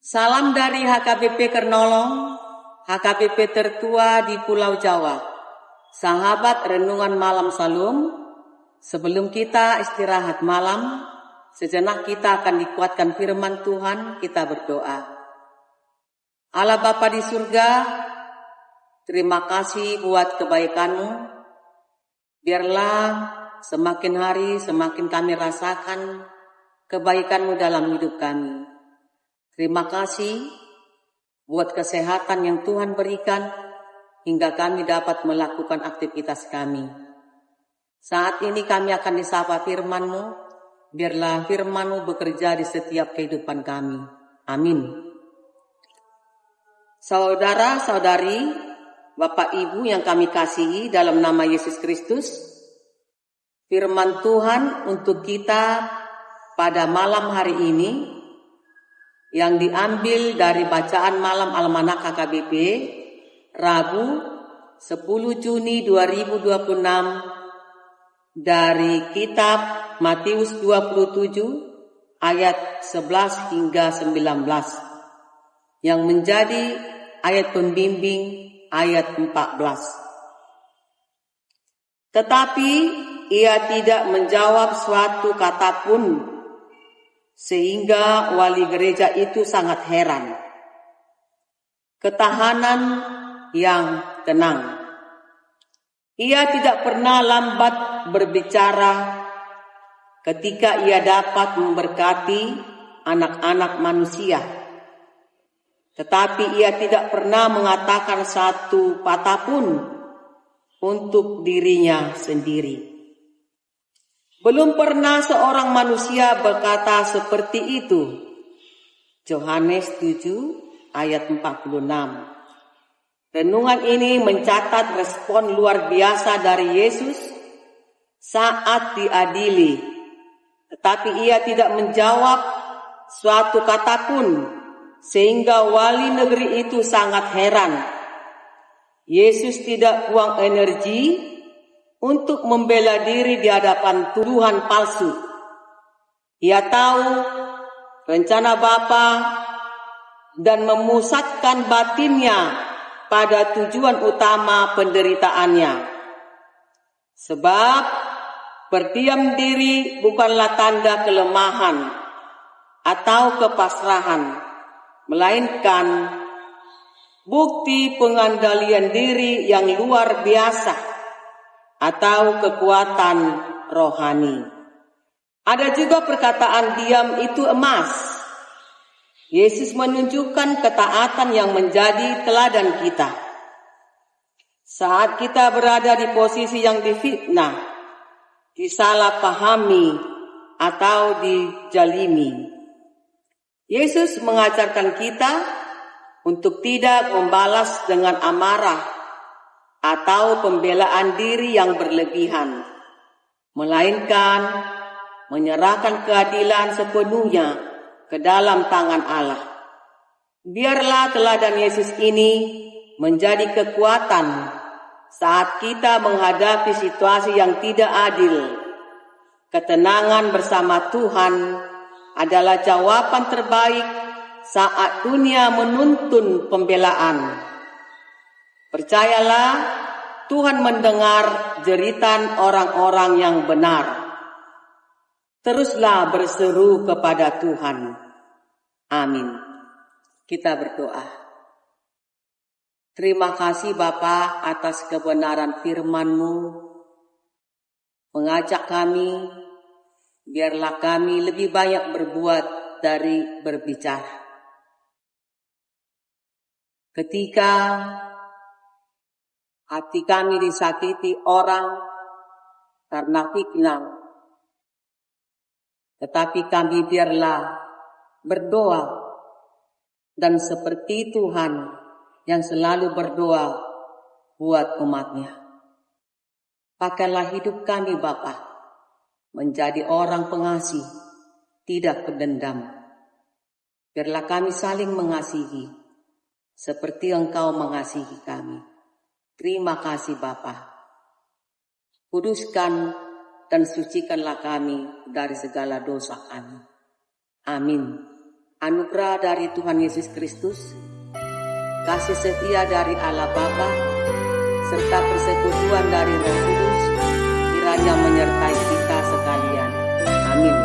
Salam dari HKBP Kernolong, HKBP tertua di Pulau Jawa. Sahabat Renungan Malam Salum, sebelum kita istirahat malam, sejenak kita akan dikuatkan firman Tuhan. Kita berdoa. Allah Bapa di surga, terima kasih buat kebaikan-Mu. Biarlah semakin hari semakin kami rasakan kebaikan-Mu dalam hidup kami. Terima kasih buat kesehatan yang Tuhan berikan hingga kami dapat melakukan aktivitas kami. Saat ini kami akan disapa firman-Mu. Biarlah firman-Mu bekerja di setiap kehidupan kami. Amin. Saudara-saudari, Bapak Ibu yang kami kasihi dalam nama Yesus Kristus, firman Tuhan untuk kita pada malam hari ini yang diambil dari bacaan malam Almanak HKBP Rabu 10 Juni 2026 dari kitab Matius 27 ayat 11 hingga 19 yang menjadi ayat pembimbing ayat 14. Tetapi ia tidak menjawab suatu kata pun, sehingga wali gereja itu sangat heran. Ketahanan yang tenang. Ia tidak pernah lambat berbicara ketika ia dapat memberkati anak-anak manusia. Tetapi ia tidak pernah mengatakan satu patah pun untuk dirinya sendiri. Belum pernah seorang manusia berkata seperti itu. Yohanes 7 ayat 46. Renungan ini mencatat respon luar biasa dari Yesus saat diadili. Tetapi ia tidak menjawab suatu kata pun, sehingga wali negeri itu sangat heran. Yesus tidak buang energi untuk membela diri di hadapan tuduhan palsu. Ia tahu rencana Bapa dan memusatkan batinnya pada tujuan utama penderitaannya. Sebab berdiam diri bukanlah tanda kelemahan atau kepasrahan, melainkan bukti pengandalian diri yang luar biasa atau kekuatan rohani. Ada juga perkataan diam itu emas. Yesus menunjukkan ketaatan yang menjadi teladan kita. Saat kita berada di posisi yang difitnah, disalahpahami atau dijalimi, Yesus mengajarkan kita untuk tidak membalas dengan amarah atau pembelaan diri yang berlebihan, melainkan menyerahkan keadilan sepenuhnya ke dalam tangan Allah. Biarlah teladan Yesus ini menjadi kekuatan saat kita menghadapi situasi yang tidak adil. Ketenangan bersama Tuhan adalah jawaban terbaik saat dunia menuntun pembelaan. Percayalah, Tuhan mendengar jeritan orang-orang yang benar. Teruslah berseru kepada Tuhan. Amin. Kita berdoa. Terima kasih Bapa atas kebenaran firman-Mu. Mengajak kami, biarlah kami lebih banyak berbuat dari berbicara. Ketika hati kami disakiti orang karena fitnah, tetapi kami biarlah berdoa dan seperti Tuhan yang selalu berdoa buat umat-Nya. Pakailah hidup kami Bapa menjadi orang pengasih, tidak pendendam. Biarlah kami saling mengasihi seperti Engkau mengasihi kami. Terima kasih Bapa. Kuduskan dan sucikanlah kami dari segala dosa kami. Amin. anugerah dari Tuhan Yesus Kristus, kasih setia dari Allah Bapa, serta persekutuan dari Roh Kudus kiranya menyertai kita sekalian. Amin.